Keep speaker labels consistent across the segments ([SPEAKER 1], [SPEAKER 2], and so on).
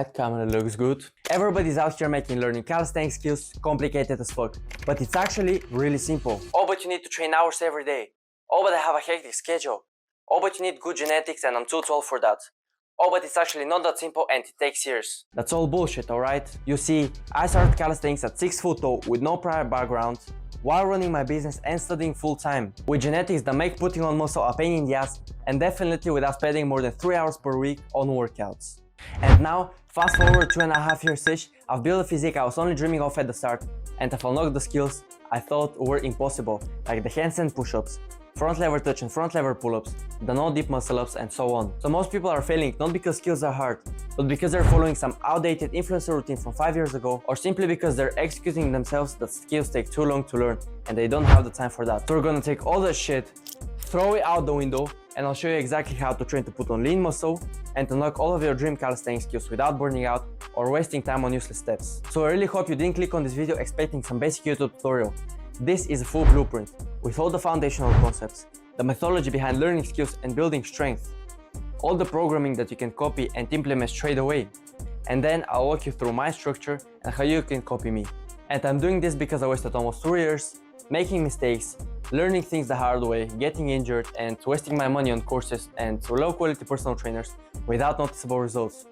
[SPEAKER 1] Alright, camera looks good. Everybody's out here making learning calisthenics skills complicated as fuck, but it's actually really simple. Oh, but you need to train hours every day. Oh, but I have a hectic schedule. Oh, but you need good genetics and I'm too tall for that. Oh, but it's actually not that simple and it takes years. That's all bullshit, alright? You see, I started calisthenics at 6 foot tall with no prior background, while running my business and studying full-time, with genetics that make putting on muscle a pain in the ass, and definitely without spending more than 3 hours per week on workouts. And now, fast forward 2.5 years-ish, I've built a physique I was only dreaming of at the start, and I've unlocked the skills I thought were impossible, like the handstand push-ups, front lever touch and front lever pull-ups, the no-dip muscle-ups, and so on. So most people are failing not because skills are hard, but because they're following some outdated influencer routine from 5 years ago, or simply because they're executing themselves that skills take too long to learn and they don't have the time for that. So we're gonna take all that shit, throw it out the window, and I'll show you exactly how to train to put on lean muscle and unlock all of your dream calisthenics skills without burning out or wasting time on useless steps. So I really hope you didn't click on this video expecting some basic YouTube tutorial. This is a full blueprint with all the foundational concepts, the methodology behind learning skills and building strength, all the programming that you can copy and implement straight away. And then I'll walk you through my structure and how you can copy me. And I'm doing this because I wasted almost 2 years making mistakes, learning things the hard way, getting injured, and wasting my money on courses and low quality personal trainers without noticeable results.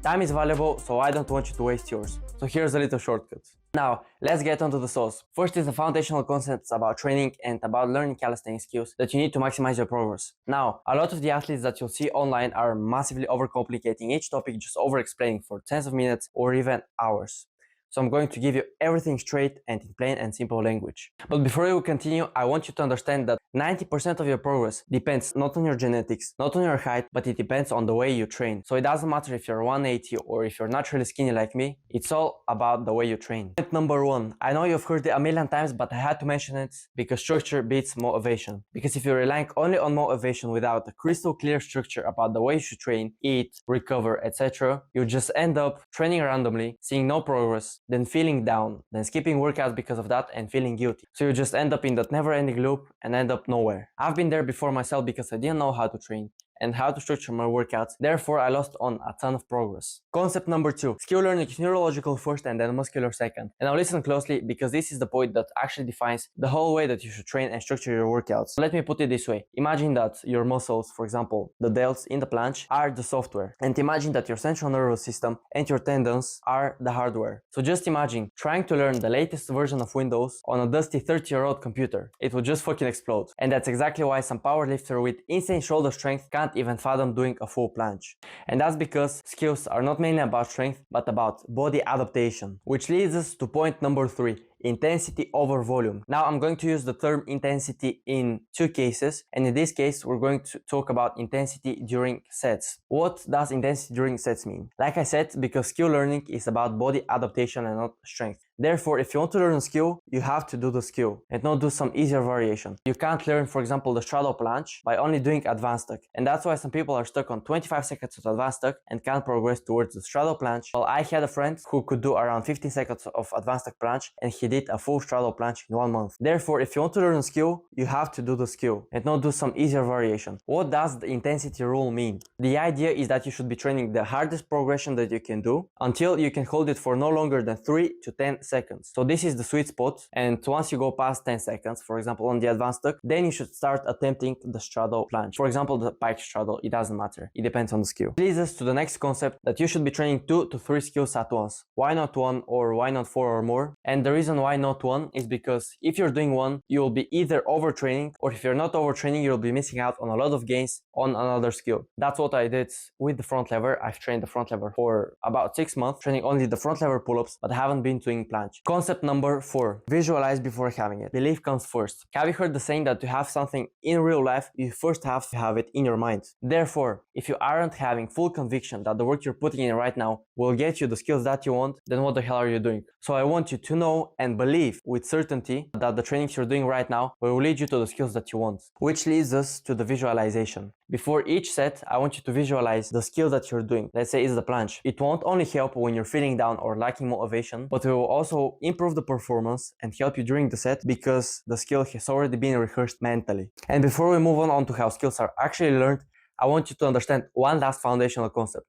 [SPEAKER 1] Time is valuable, so I don't want you to waste yours. So here's a little shortcut. Now, let's get onto the sauce. First is the foundational concepts about training and about learning calisthenics skills that you need to maximize your progress. Now, a lot of the athletes that you'll see online are massively overcomplicating each topic, just over-explaining for tens of minutes or even hours. So I'm going to give you everything straight and in plain and simple language. But before we continue, I want you to understand that 90% of your progress depends not on your genetics, not on your height, but it depends on the way you train. So it doesn't matter if you're 180 or if you're naturally skinny like me, it's all about the way you train. Point number one, I know you've heard it a million times, but I had to mention it because structure beats motivation. Because if you're relying only on motivation without a crystal clear structure about the way you should train, eat, recover, etc., you just end up training randomly, seeing no progress, then feeling down, then skipping workouts because of that and feeling guilty. So you just end up in that never-ending loop and end up nowhere. I've been there before myself because I didn't know how to train and how to structure my workouts, therefore I lost on a ton of progress. Concept number 2. Skill learning is neurological first and then muscular second. And now listen closely because this is the point that actually defines the whole way that you should train and structure your workouts. Let me put it this way. Imagine that your muscles, for example, the delts in the planche, are the software. And imagine that your central nervous system and your tendons are the hardware. So just imagine trying to learn the latest version of Windows on a dusty 30-year-old computer. It would just fucking explode. And that's exactly why some powerlifter with insane shoulder strength can't even fathom doing a full planche. And that's because skills are not mainly about strength, but about body adaptation. Which leads us to point number 3. Intensity over volume. Now I'm going to use the term intensity in 2 cases, and in this case we're going to talk about intensity during sets. What does intensity during sets mean? Like I said, because skill learning is about body adaptation and not strength. Therefore, if you want to learn a skill, you have to do the skill and not do some easier variation. You can't learn, for example, the straddle planche by only doing advanced tuck. And that's why some people are stuck on 25 seconds of advanced tuck and can't progress towards the straddle planche. Well, I had a friend who could do around 15 seconds of advanced tuck planche and he did a full straddle planche in 1 month. Therefore, if you want to learn a skill, you have to do the skill and not do some easier variation. What does the intensity rule mean? The idea is that you should be training the hardest progression that you can do until you can hold it for no longer than 3 to 10 seconds. So this is the sweet spot, and once you go past 10 seconds, for example on the advanced tuck, then you should start attempting the straddle planche. For example, the pike straddle, it doesn't matter. It depends on the skill. This leads us to the next concept that you should be training 2 to 3 skills at once. Why not 1 or why not 4 or more? And the reason why not 1 is because if you're doing 1, you will be either overtraining, or if you're not overtraining, you'll be missing out on a lot of gains on another skill. That's what I did with the front lever. I've trained the front lever for about 6 months, training only the front lever pull-ups, but I haven't been doing planche. Concept number 4. Visualize before having it. Belief comes first. Have you heard the saying that to have something in real life, you first have to have it in your mind? Therefore, if you aren't having full conviction that the work you're putting in right now will get you the skills that you want, then what the hell are you doing? So I want you to know and believe with certainty that the trainings you're doing right now will lead you to the skills that you want. Which leads us to the visualization. Before each set, I want you to visualize the skill that you're doing. Let's say it's the planche. It won't only help when you're feeling down or lacking motivation, but it will also improve the performance and help you during the set because the skill has already been rehearsed mentally. And before we move on to how skills are actually learned, I want you to understand one last foundational concept.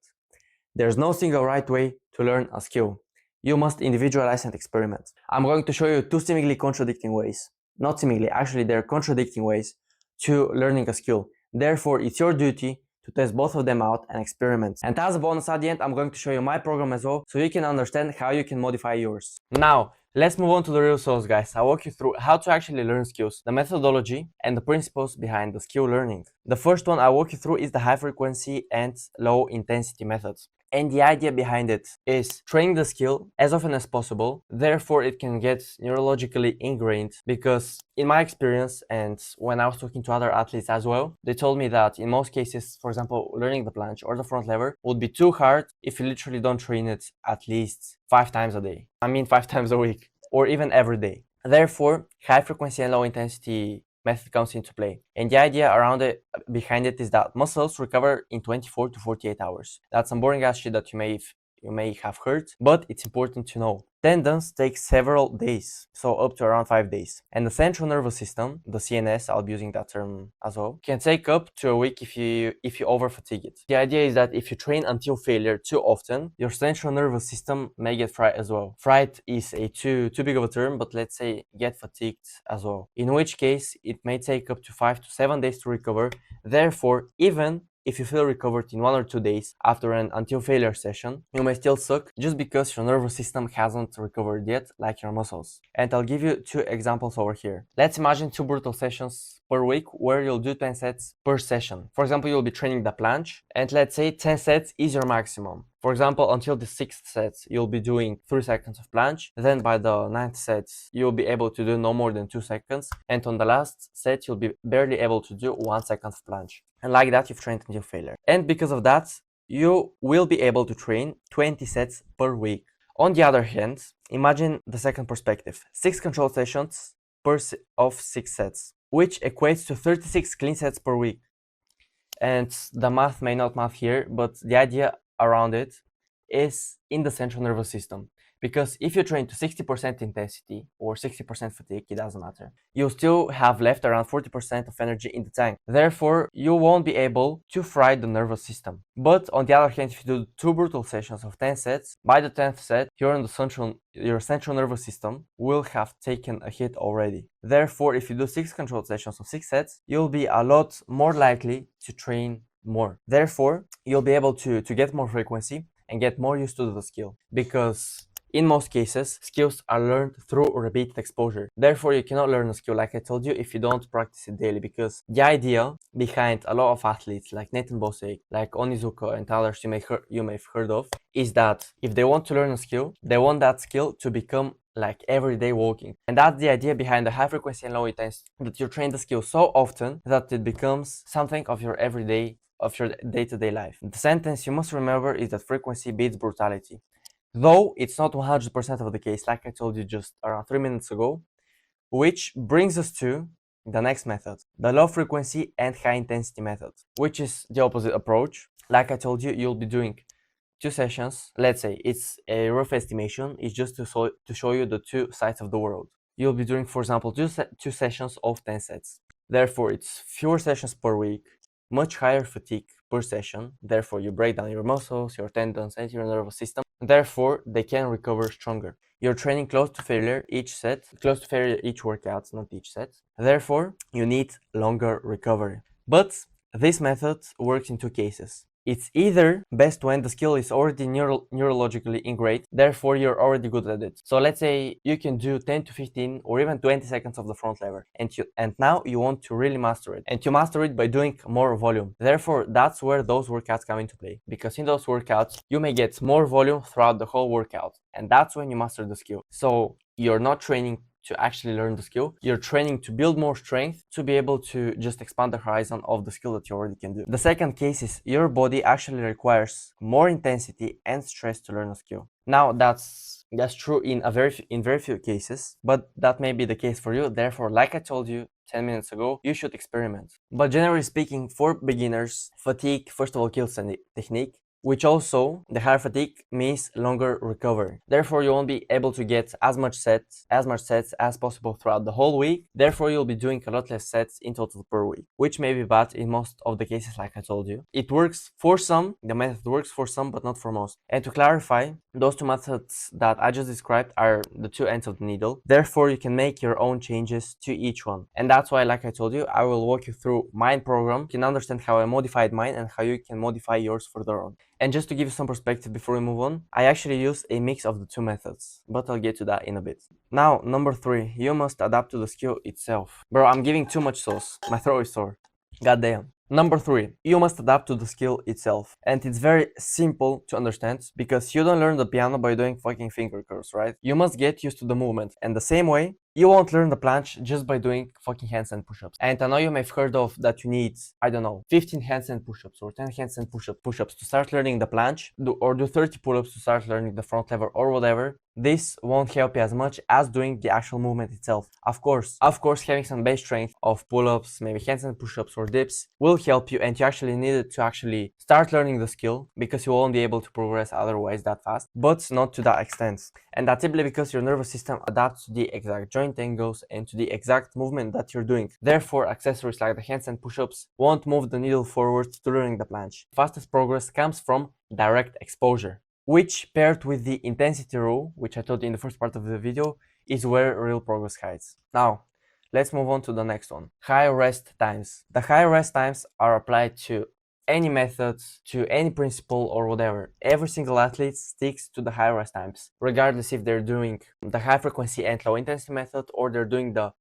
[SPEAKER 1] There's no single right way to learn a skill. You must individualize and experiment. I'm going to show you two seemingly contradicting ways. Not seemingly, actually they're contradicting ways to learning a skill. Therefore, it's your duty to test both of them out and experiment. And as a bonus at the end, I'm going to show you my program as well, so you can understand how you can modify yours. Now, let's move on to the real sauce, guys. I'll walk you through how to actually learn skills, the methodology, and the principles behind the skill learning. The first one I'll walk you through is the high frequency and low intensity methods. And the idea behind it is training the skill as often as possible, therefore it can get neurologically ingrained, because in my experience and when I was talking to other athletes as well, they told me that in most cases, for example, learning the planche or the front lever would be too hard if you literally don't train it at least 5 times a day. I mean 5 times a week or even every day. Therefore, high frequency and low intensity method comes into play. And the idea around it, behind it, is that muscles recover in 24 to 48 hours. That's some boring ass shit that you may have heard, but it's important to know. Tendons take several days, so up to around 5 days. And the central nervous system, the CNS, I'll be using that term as well, can take up to a week if you over fatigue it. The idea is that if you train until failure too often, your central nervous system may get fried as well. Fried is a too big of a term, but let's say get fatigued as well. In which case, it may take up to 5 to 7 days to recover. Therefore, even if you feel recovered in 1 or 2 days after an until failure session, you may still suck just because your nervous system hasn't recovered yet, like your muscles. And I'll give you 2 examples over here. Let's imagine 2 brutal sessions per week where you'll do 10 sets per session. For example, you'll be training the planche, and let's say 10 sets is your maximum. For example, until the 6th set, you'll be doing 3 seconds of planche. Then by the 9th set, you'll be able to do no more than 2 seconds. And on the last set, you'll be barely able to do 1 second of planche. And like that, you've trained until failure. And because of that, you will be able to train 20 sets per week. On the other hand, imagine the second perspective. 6 control sessions of 6 sets, which equates to 36 clean sets per week. And the math may not math here, but the idea around it is in the central nervous system. Because if you train to 60% intensity or 60% fatigue, it doesn't matter, you'll still have left around 40% of energy in the tank. Therefore, you won't be able to fry the nervous system. But on the other hand, if you do 2 brutal sessions of 10 sets, by the 10th set, your central nervous system will have taken a hit already. Therefore, if you do 6 controlled sessions of 6 sets, you'll be a lot more likely to train more. Therefore, you'll be able to get more frequency and get more used to the skill, because in most cases, skills are learned through repeated exposure. Therefore, you cannot learn a skill, like I told you, if you don't practice it daily, because the idea behind a lot of athletes like Nathan Bosek, like Onizuka and others you may have heard of, is that if they want to learn a skill, they want that skill to become like everyday walking. And that's the idea behind the high frequency and low intensity, that you train the skill so often that it becomes something of your everyday, of your day-to-day life. The sentence you must remember is that frequency beats brutality. Though it's not 100% of the case, like I told you just around 3 minutes ago, which brings us to the next method, the low frequency and high intensity method, which is the opposite approach. Like I told you, you'll be doing 2 sessions. Let's say it's a rough estimation, it's just to show you the 2 sides of the world. You'll be doing, for example, 2 sessions of 10 sets. Therefore, it's fewer sessions per week, much higher fatigue per session. Therefore, you break down your muscles, your tendons, and your nervous system. Therefore, they can recover stronger. You're training close to failure each set, close to failure each workout, not each set. Therefore, you need longer recovery. But this method works in 2 cases. It's either best when the skill is already neurologically ingrained, therefore you're already good at it. So let's say you can do 10 to 15 or even 20 seconds of the front lever, and now you want to really master it. And you master it by doing more volume. Therefore, that's where those workouts come into play. Because in those workouts, you may get more volume throughout the whole workout. And that's when you master the skill. So you're not training to actually learn the skill, you're training to build more strength to be able to just expand the horizon of the skill that you already can do. The second case is your body actually requires more intensity and stress to learn a skill. Now that's true in very few cases, but that may be the case for you. Therefore, like I told you 10 minutes ago, you should experiment. But generally speaking, for beginners, fatigue first of all kills technique, which also the higher fatigue means longer recovery. Therefore, you won't be able to get as much sets as possible throughout the whole week. Therefore, you'll be doing a lot less sets in total per week, which may be bad in most of the cases, like I told you. It works for some, the method works for some, but not for most. And to clarify, those two methods that I just described are the two ends of the needle. Therefore, you can make your own changes to each one. And that's why, like I told you, I will walk you through my program. You can understand how I modified mine and how you can modify yours further on. And just to give you some perspective before we move on, I actually use a mix of the two methods, but I'll get to that in a bit. Now, number 3, you must adapt to the skill itself. Bro, I'm giving too much sauce. My throat is sore. Goddamn. Number 3, you must adapt to the skill itself. And it's very simple to understand because you don't learn the piano by doing fucking finger curls, right? You must get used to the movement. And the same way, you won't learn the planche just by doing fucking handstand push-ups. And I know you may have heard of that you need, I don't know, 15 handstand push-ups or 10 handstand push-ups to start learning the planche, or do 30 pull-ups to start learning the front lever or whatever. This won't help you as much as doing the actual movement itself. Of course, having some base strength of pull-ups, maybe handstand push-ups or dips will help you, and you actually need it to actually start learning the skill because you won't be able to progress otherwise that fast, but not to that extent. And that's simply because your nervous system adapts to the exact joint angles and to the exact movement that you're doing. Therefore, accessories like the handstand push-ups won't move the needle forward to learning the planche. Fastest progress comes from direct exposure, which paired with the intensity rule, which I told you in the first part of the video, is where real progress hides. Now, let's move on to the next one. High rest times. The high rest times are applied to any methods, to any principle or whatever. Every single athlete sticks to the high rest times, regardless if they're doing the high frequency and low intensity method or they're doing the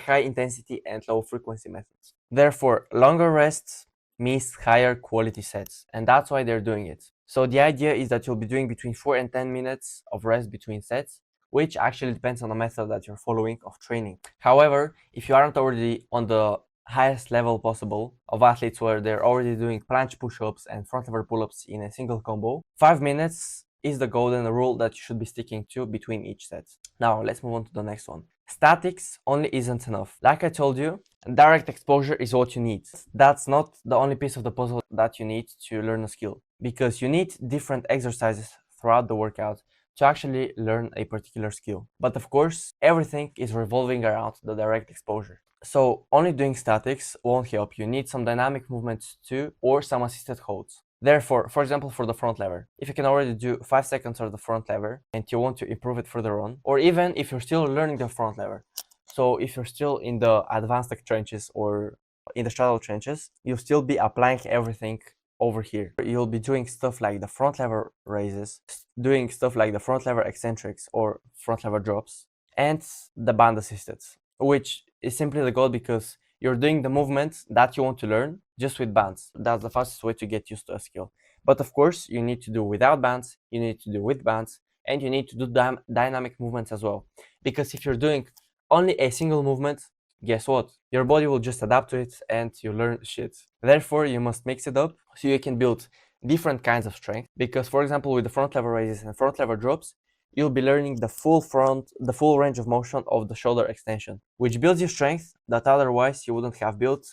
[SPEAKER 1] high intensity and low frequency methods. Therefore, longer rests means higher quality sets, and that's why they're doing it. So the idea is that you'll be doing between 4 and 10 minutes of rest between sets, which actually depends on the method that you're following of training. However, if you aren't already on the highest level possible of athletes where they're already doing planche push-ups and front lever pull-ups in a single combo, 5 minutes is the golden rule that you should be sticking to between each set. Now, let's move on to the next one. Statics only isn't enough. Like I told you, direct exposure is what you need. That's not the only piece of the puzzle that you need to learn a skill, because you need different exercises throughout the workout to actually learn a particular skill. But of course, everything is revolving around the direct exposure. So only doing statics won't help. You need some dynamic movements too, or some assisted holds. Therefore, for example, for the front lever, if you can already do 5 seconds of the front lever and you want to improve it further on, or even if you're still learning the front lever, so if you're still in the advanced trenches or in the straddle trenches, you'll still be applying everything over here. You'll be doing stuff like the front lever raises, doing stuff like the front lever eccentrics or front lever drops, and the band assisted, which is simply the goal because you're doing the movement that you want to learn just with bands. That's the fastest way to get used to a skill. But of course, you need to do without bands, you need to do with bands, and you need to do dynamic movements as well. Because if you're doing only a single movement, guess what? Your body will just adapt to it and you learn shit. Therefore, you must mix it up so you can build different kinds of strength. Because, for example, with the front lever raises and front lever drops, you'll be learning the full range of motion of the shoulder extension, which builds you strength that otherwise you wouldn't have built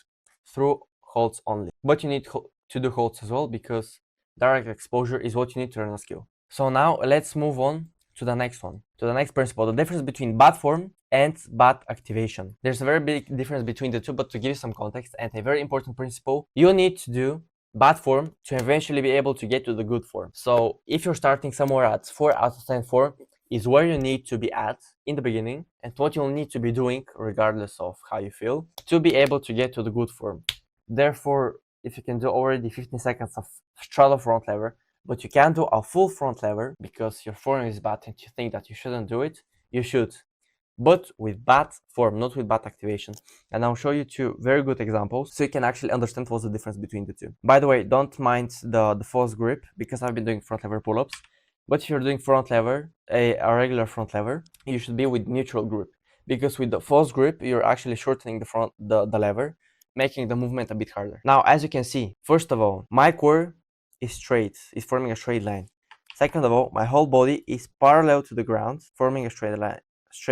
[SPEAKER 1] through holds only. But you need to do holds as well because direct exposure is what you need to learn a skill. So now let's move on to the next one, to the next principle, the difference between bad form and bad activation. There's a very big difference between the two, but to give you some context and a very important principle, you need to do bad form to eventually be able to get to the good form. So if you're starting somewhere at 4 out of 10 form is where you need to be at in the beginning and what you'll need to be doing regardless of how you feel to be able to get to the good form. Therefore, if you can do already 15 seconds of straddle front lever, but you can't do a full front lever because your form is bad and you think that you shouldn't do it, you should. But with bad form, not with bad activation. And I'll show you 2 very good examples so you can actually understand what's the difference between the two. By the way, don't mind the false grip because I've been doing front lever pull-ups. But if you're doing front lever, a regular front lever, you should be with neutral grip. Because with the false grip, you're actually shortening the lever, making the movement a bit harder. Now, as you can see, first of all, my core is straight, is forming a straight line. Second of all, my whole body is parallel to the ground, forming a straight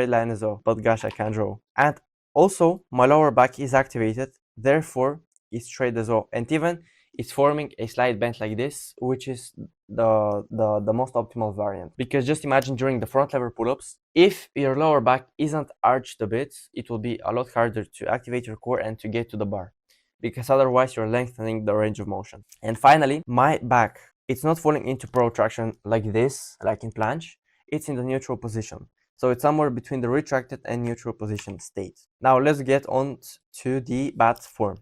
[SPEAKER 1] line as well, but gosh, I can't draw. And also, my lower back is activated, therefore, it's straight as well. And even is forming a slight bend like this, which is the most optimal variant. Because just imagine during the front lever pull-ups, if your lower back isn't arched a bit, it will be a lot harder to activate your core and to get to the bar, because otherwise you're lengthening the range of motion. And finally, my back, it's not falling into protraction like this, like in planche, it's in the neutral position. So it's somewhere between the retracted and neutral position state. Now let's get on to the bat form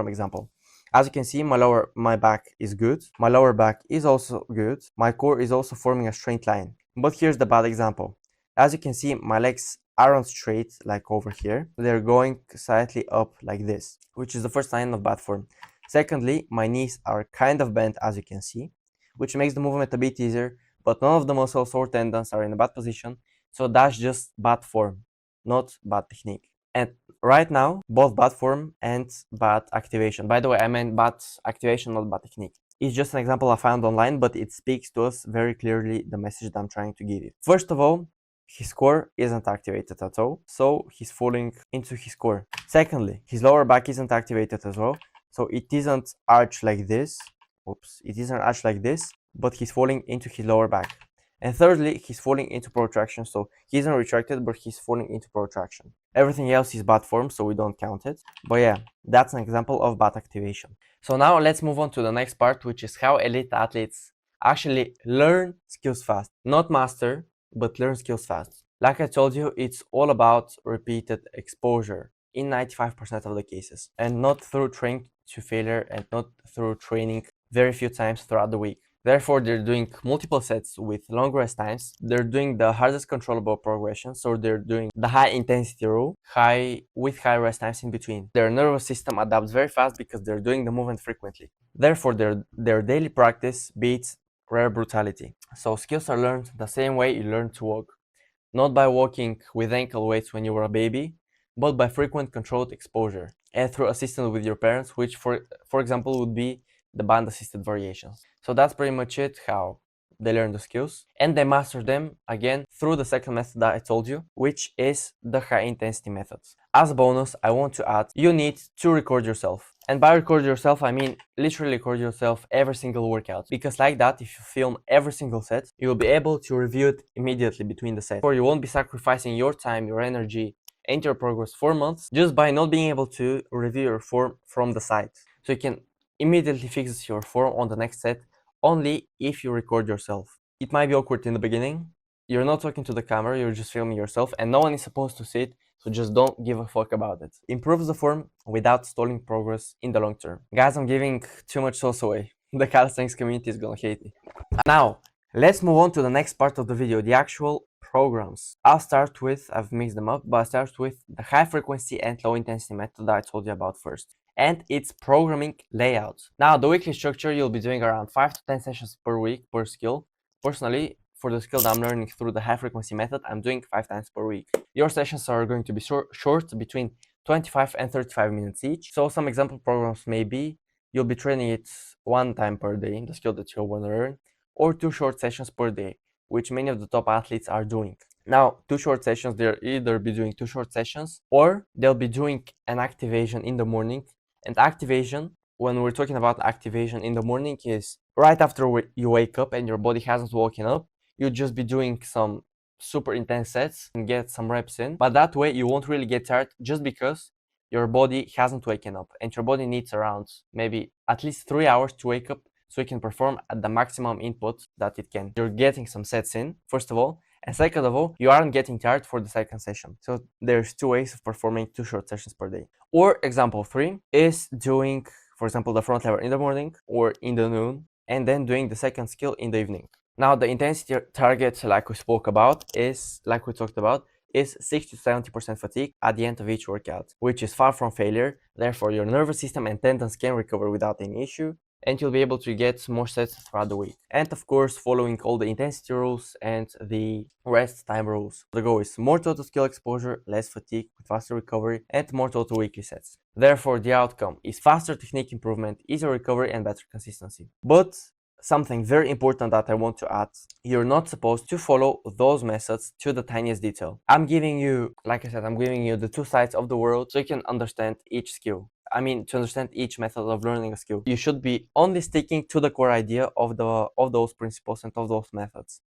[SPEAKER 1] example. As you can see, my back is good, my lower back is also good, my core is also forming a straight line. But here's the bad example. As you can see, my legs aren't straight like over here, they're going slightly up like this, which is the first sign of bad form. Secondly, my knees are kind of bent, as you can see, which makes the movement a bit easier, but none of the muscles or tendons are in a bad position, so that's just bad form, not bad technique. And right now, both bad form and bad activation. By the way, I meant bad activation, not bad technique. It's just an example I found online, but it speaks to us very clearly the message that I'm trying to give you. First of all, his core isn't activated at all, so he's falling into his core. Secondly, his lower back isn't activated as well, so it isn't arched like this. Oops, it isn't arched like this, but he's falling into his lower back. And thirdly, he's falling into protraction, so he isn't retracted, but he's falling into protraction. Everything else is bad form, so we don't count it. But yeah, that's an example of bad activation. So now let's move on to the next part, which is how elite athletes actually learn skills fast. Not master, but learn skills fast. Like I told you, it's all about repeated exposure in 95% of the cases, and not through training to failure and not through training very few times throughout the week. Therefore, they're doing multiple sets with long rest times. They're doing the hardest controllable progression, so they're doing the high intensity rule, with high rest times in between. Their nervous system adapts very fast because they're doing the movement frequently. Therefore, their daily practice beats rare brutality. So skills are learned the same way you learn to walk. Not by walking with ankle weights when you were a baby, but by frequent controlled exposure and through assistance with your parents, which for example would be the band assisted variations. So that's pretty much it, how they learn the skills, and they master them again through the second method that I told you, which is the high intensity methods. As a bonus, I want to add, you need to record yourself. And by record yourself, I mean literally record yourself every single workout, because like that, if you film every single set, you'll be able to review it immediately between the sets, or you won't be sacrificing your time, your energy, and your progress for months just by not being able to review your form from the side. So you can immediately fix your form on the next set only if you record yourself. It might be awkward in the beginning. You're not talking to the camera, you're just filming yourself, and no one is supposed to see it, so just don't give a fuck about it. Improves the form without stalling progress in the long term. Guys, I'm giving too much sauce away. The calisthenics community is gonna hate me. Now, let's move on to the next part of the video, the actual programs. I've mixed them up, but I'll start with the high frequency and low intensity method that I told you about first, and its programming layout. Now, the weekly structure, you'll be doing around 5 to 10 sessions per week per skill. Personally, for the skill that I'm learning through the high frequency method, I'm doing 5 times per week. Your sessions are going to be short, between 25 and 35 minutes each. So some example programs may be, you'll be training it 1 time per day, the skill that you want to learn, or 2 short sessions per day, which many of the top athletes are doing. Now, 2 short sessions, they'll either be doing 2 short sessions, or they'll be doing an activation in the morning. And activation, when we're talking about activation in the morning, is right after you wake up and your body hasn't woken up, you'll just be doing some super intense sets and get some reps in. But that way you won't really get tired, just because your body hasn't waken up, and your body needs around maybe at least 3 hours to wake up so it can perform at the maximum input that it can. You're getting some sets in, first of all, and second of all, you aren't getting tired for the second session. So there's 2 ways of performing 2 short sessions per day. Or example 3 is doing, for example, the front lever in the morning or in the noon, and then doing the second skill in the evening. Now, the intensity target, like we talked about, is 60 to 70% fatigue at the end of each workout, which is far from failure. Therefore, your nervous system and tendons can recover without any issue, and you'll be able to get more sets throughout the week. And of course, following all the intensity rules and the rest time rules. The goal is more total skill exposure, less fatigue with faster recovery, and more total weekly sets. Therefore, the outcome is faster technique improvement, easier recovery, and better consistency. But something very important that I want to add, you're not supposed to follow those methods to the tiniest detail. I'm giving you, like I said, I'm giving you the 2 sides of the world so you can understand each skill. I mean, to understand each method of learning a skill, you should be only sticking to the core idea of those principles and of those methods,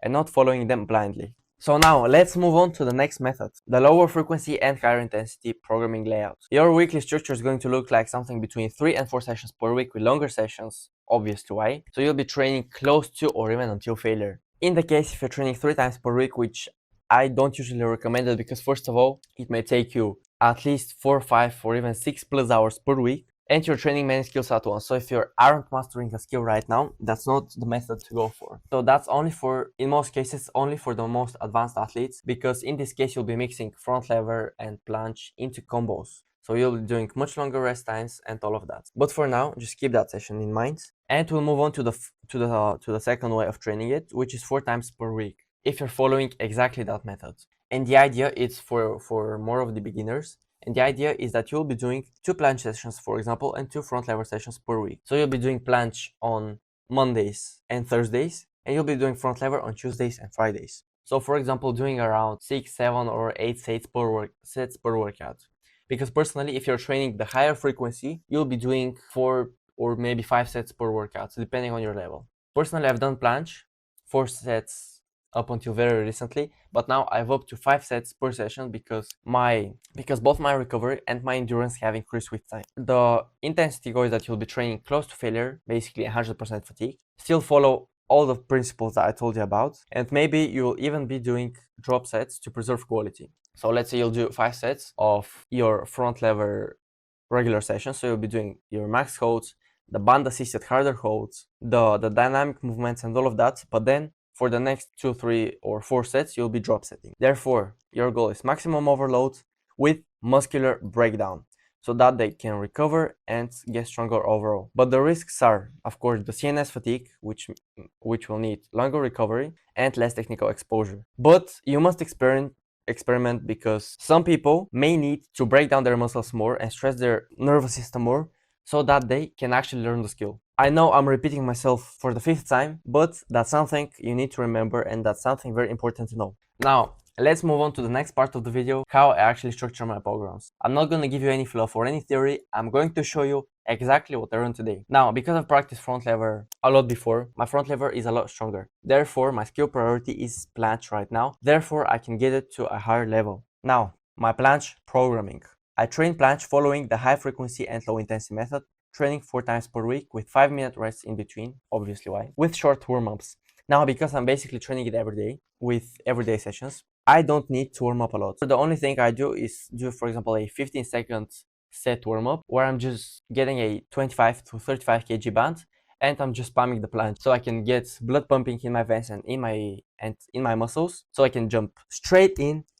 [SPEAKER 1] and not following them blindly. So now let's move on to the next method, the lower frequency and higher intensity programming layout. Your weekly structure is going to look like something between 3 and 4 sessions per week with longer sessions, obviously why. So you'll be training close to or even until failure. In the case if you're training 3 times per week, which I don't usually recommend it because first of all, it may take you at least 4, 5 or even 6 plus hours per week, and you're training many skills at once. So if you aren't mastering a skill right now, that's not the method to go for. So that's only for, in most cases, only for the most advanced athletes, because in this case, you'll be mixing front lever and planche into combos. So you'll be doing much longer rest times and all of that. But for now, just keep that session in mind. And we'll move on to the second way of training it, which is 4 times per week, if you're following exactly that method. And the idea is for more of the beginners. And the idea is that you'll be doing 2 planche sessions, for example, and 2 front lever sessions per week. So you'll be doing planche on Mondays and Thursdays, and you'll be doing front lever on Tuesdays and Fridays. So for example, doing around 6, 7 or 8 sets per workout. Because personally, if you're training the higher frequency, you'll be doing 4 or maybe 5 sets per workout, depending on your level. Personally, I've done planche, 4 sets up until very recently, but now I've up to 5 sets per session because both my recovery and my endurance have increased with time. The intensity goal is that you'll be training close to failure, basically 100% fatigue, still follow all the principles that I told you about, and maybe you'll even be doing drop sets to preserve quality. So let's say you'll do 5 sets of your front lever regular session, so you'll be doing your max holds, the band assisted harder holds, the dynamic movements and all of that, but then for the next 2, 3 or 4 sets, you'll be drop setting. Therefore, your goal is maximum overload with muscular breakdown, so that they can recover and get stronger overall. But the risks are, of course, the CNS fatigue, which will need longer recovery and less technical exposure. But you must experiment because some people may need to break down their muscles more and stress their nervous system more so that they can actually learn the skill. I know I'm repeating myself for the 5th time, but that's something you need to remember and that's something very important to know. Now, let's move on to the next part of the video, how I actually structure my programs. I'm not going to give you any fluff or any theory, I'm going to show you exactly what I run today. Now, because I've practiced front lever a lot before, my front lever is a lot stronger. Therefore, my skill priority is planche right now. Therefore, I can get it to a higher level. Now, my planche programming. I train planche following the high frequency and low intensity method, training 4 times per week with 5-minute rests in between, obviously why, with short warm-ups. Now, because I'm basically training it every day with everyday sessions, I don't need to warm up a lot. So the only thing I do is do, for example, a 15-second set warm-up where I'm just getting a 25 to 35 kg band and I'm just spamming the planche so I can get blood pumping in my veins and in my muscles, so I can jump straight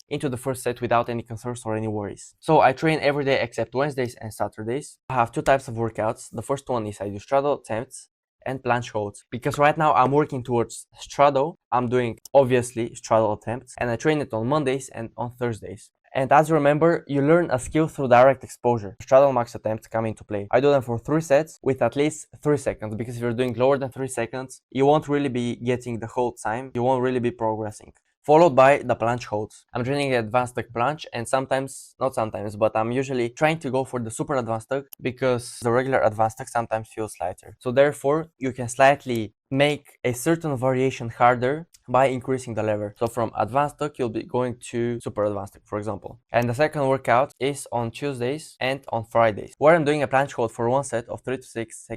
[SPEAKER 1] into the first set without any concerns or any worries. So I train every day except Wednesdays and Saturdays. I have 2 types of workouts. The first one is I do straddle attempts and planche holds. Because right now I'm working towards straddle, I'm doing obviously straddle attempts, and I train it on Mondays and on Thursdays. And as you remember, you learn a skill through direct exposure. Straddle max attempts come into play. I do them for 3 sets with at least 3 seconds, because if you're doing lower than 3 seconds, you won't really be getting the hold time, you won't really be progressing. Followed by the planche holds. I'm training advanced tuck planche, and not sometimes, but I'm usually trying to go for the super advanced tuck because the regular advanced tuck sometimes feels lighter. So therefore, you can slightly make a certain variation harder by increasing the lever. So from advanced tuck, you'll be going to super advanced tuck, for example. And the second workout is on Tuesdays and on Fridays, where I'm doing a planche hold for 1 set of 3 to 6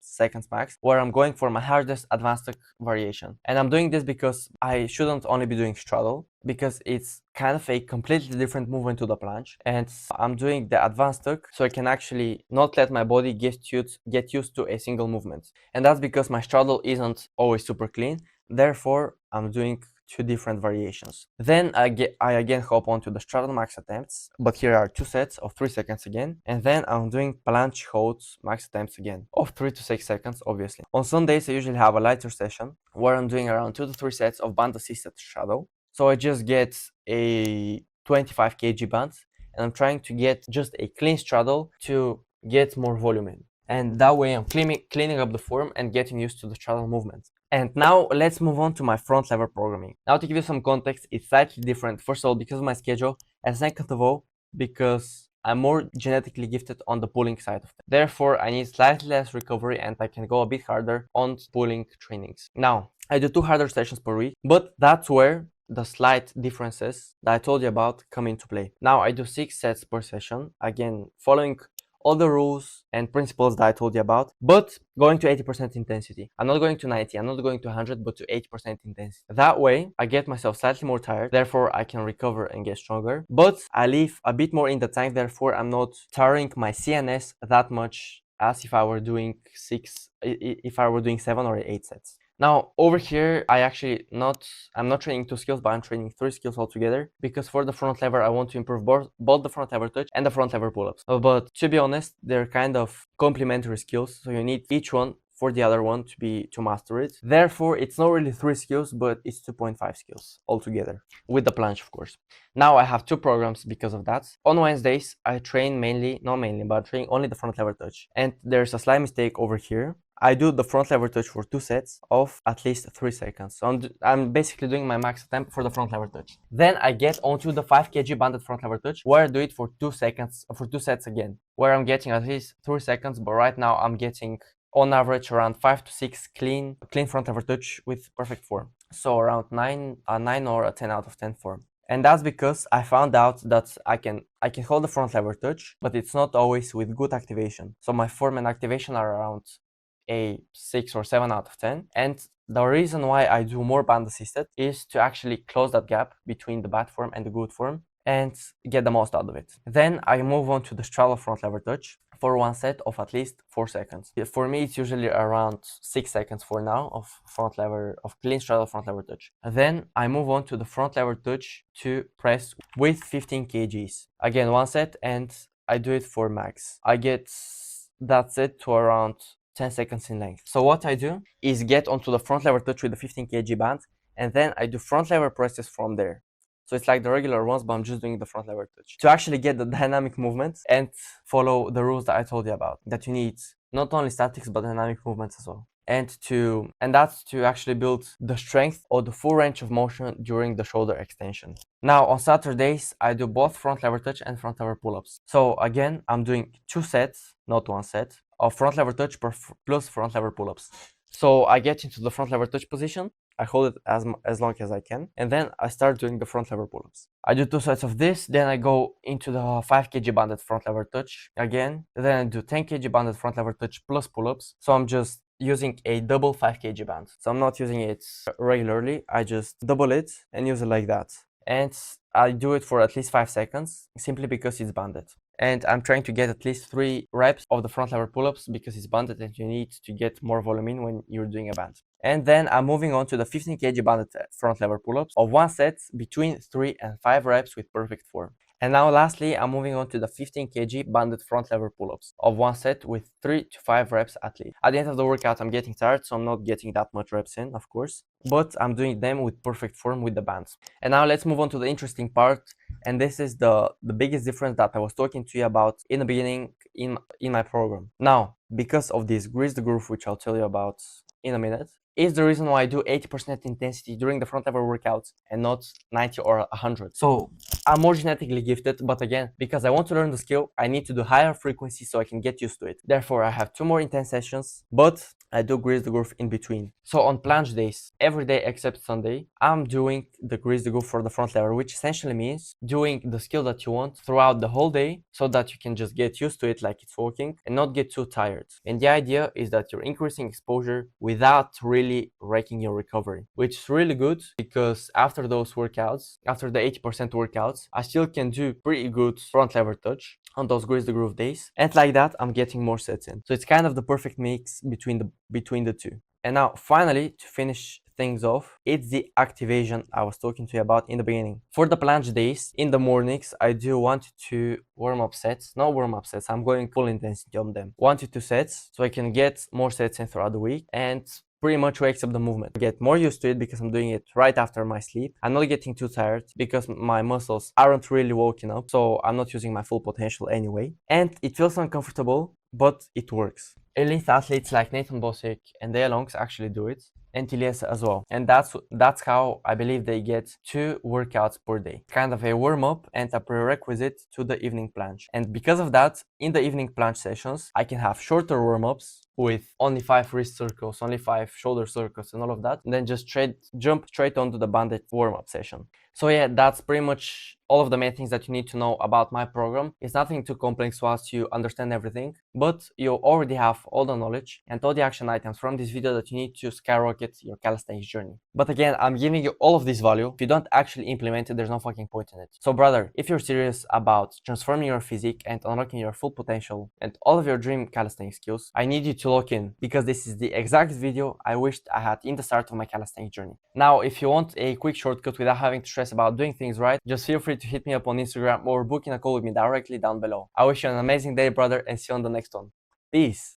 [SPEAKER 1] seconds max, where I'm going for my hardest advanced tuck variation. And I'm doing this because I shouldn't only be doing straddle, because it's kind of a completely different movement to the planche, and I'm doing the advanced tuck so I can actually not let my body get used to a single movement. And that's because my straddle isn't always super clean, therefore I'm doing 2 different variations. Then I again hop onto the straddle max attempts, but here are 2 sets of 3 seconds again, and then I'm doing planche holds max attempts again of 3 to 6 seconds, obviously. On Sundays I usually have a lighter session where I'm doing around 2 to 3 sets of band assisted straddle. So I just get a 25 kg band and I'm trying to get just a clean straddle to get more volume in. And that way I'm cleaning up the form and getting used to the straddle movement. And now let's move on to my front lever programming. Now, to give you some context, it's slightly different. First of all, because of my schedule, and second of all, because I'm more genetically gifted on the pulling side of it. Therefore, I need slightly less recovery and I can go a bit harder on pulling trainings. Now, I do 2 harder sessions per week, but that's where the slight differences that I told you about come into play. Now, I do 6 sets per session, again, following all the rules and principles that I told you about, but going to 80% intensity. I'm not going to 90, I'm not going to 100, but to 80% intensity. That way, I get myself slightly more tired, therefore I can recover and get stronger, but I leave a bit more in the tank, therefore I'm not tiring my CNS that much as if I were doing 7 or 8 sets. Now, over here, I'm not training 2 skills, but I'm training 3 skills altogether, because for the front lever, I want to improve both the front lever touch and the front lever pull-ups. But to be honest, they're kind of complementary skills, so you need each one for the other one to master it. Therefore, it's not really 3 skills, but it's 2.5 skills altogether, with the planche, of course. Now, I have 2 programs because of that. On Wednesdays, I train not mainly, but I train only the front lever touch. And there's a slight mistake over here. I do the front lever touch for 2 sets of at least 3 seconds. So I'm basically doing my max attempt for the front lever touch. Then I get onto the 5 kg banded front lever touch, where I do it for 2 seconds, for 2 sets again, where I'm getting at least 3 seconds, but right now I'm getting on average around 5 to 6 clean front lever touch with perfect form. So around 9 or a 10 out of 10 form. And that's because I found out that I can hold the front lever touch, but it's not always with good activation. So my form and activation are around a 6 or 7 out of 10. And the reason why I do more band assisted is to actually close that gap between the bad form and the good form and get the most out of it. Then I move on to the straddle front lever touch for 1 set of at least 4 seconds. For me, it's usually around 6 seconds for now of clean straddle front lever touch. And then I move on to the front lever touch to press with 15 kgs. Again, 1 set, and I do it for max. I get that set to around 10 seconds in length. So what I do is get onto the front lever touch with the 15 kg band, and then I do front lever presses from there. So it's like the regular ones, but I'm just doing the front lever touch to actually get the dynamic movements and follow the rules that I told you about, that you need not only statics but dynamic movements as well. And that's to actually build the strength or the full range of motion during the shoulder extension. Now on Saturdays, I do both front lever touch and front lever pull-ups. So again, I'm doing 2 sets, not 1 set, of front lever touch plus front lever pull-ups. So I get into the front lever touch position, I hold it as long as I can, and then I start doing the front lever pull-ups. I do 2 sets of this, then I go into the 5 kg banded front lever touch again, then I do 10 kg banded front lever touch plus pull-ups. So I'm just using a double 5 kg band. So I'm not using it regularly, I just double it and use it like that. And I do it for at least 5 seconds, simply because it's banded. And I'm trying to get at least 3 reps of the front lever pull-ups because it's banded and you need to get more volume in when you're doing a band. And then I'm moving on to the 15 kg banded front lever pull-ups of 1 set between 3 and 5 reps with perfect form. And now lastly, I'm moving on to the 15 kg banded front lever pull-ups of 1 set with 3 to 5 reps at least. At the end of the workout, I'm getting tired, so I'm not getting that much reps in, of course, but I'm doing them with perfect form with the bands. And now let's move on to the interesting part, and this is the biggest difference that I was talking to you about in the beginning in my program. Now, because of this grease the groove, which I'll tell you about in a minute, is the reason why I do 80% intensity during the front lever workouts and not 90 or 100. So I'm more genetically gifted, but again, because I want to learn the skill, I need to do higher frequency so I can get used to it. Therefore, I have 2 more intense sessions, but I do grease the groove in between. So on planche days, every day except Sunday, I'm doing the grease the groove for the front lever, which essentially means doing the skill that you want throughout the whole day so that you can just get used to it like it's working and not get too tired. And the idea is that you're increasing exposure without really wrecking your recovery, which is really good because after those workouts, after the 80% workouts, I still can do pretty good front lever touch on those grease the groove days, and like that I'm getting more sets in. So it's kind of the perfect mix between the two. And now finally, to finish things off, it's the activation I was talking to you about in the beginning. For the planche days, in the mornings, I do 1 to 2 warm-up sets. No warm-up sets, I'm going full intensity on them. 1 to 2 sets, so I can get more sets in throughout the week and pretty much wakes up the movement. I get more used to it because I'm doing it right after my sleep. I'm not getting too tired because my muscles aren't really woken up, so I'm not using my full potential anyway. And it feels uncomfortable, but it works. Elite athletes like Nathan Bosick and Dale Longs actually do it. and TLS as well. And that's how I believe they get 2 workouts per day. Kind of a warm-up and a prerequisite to the evening planche. And because of that, in the evening planche sessions, I can have shorter warm-ups with only 5 wrist circles, only 5 shoulder circles and all of that, and then just jump straight onto the banded warm-up session. So yeah, that's pretty much all of the main things that you need to know about my program. It's nothing too complex once you understand everything, but you already have all the knowledge and all the action items from this video that you need to skyrocket your calisthenics journey. But again, I'm giving you all of this value. If you don't actually implement it, there's no fucking point in it. So brother, if you're serious about transforming your physique and unlocking your full potential and all of your dream calisthenics skills, I need you to lock in, because this is the exact video I wished I had in the start of my calisthenics journey. Now, if you want a quick shortcut without having to stress about doing things right, just feel free to hit me up on Instagram or booking a call with me directly down below. I wish you an amazing day, brother, and see you on the next one. Peace.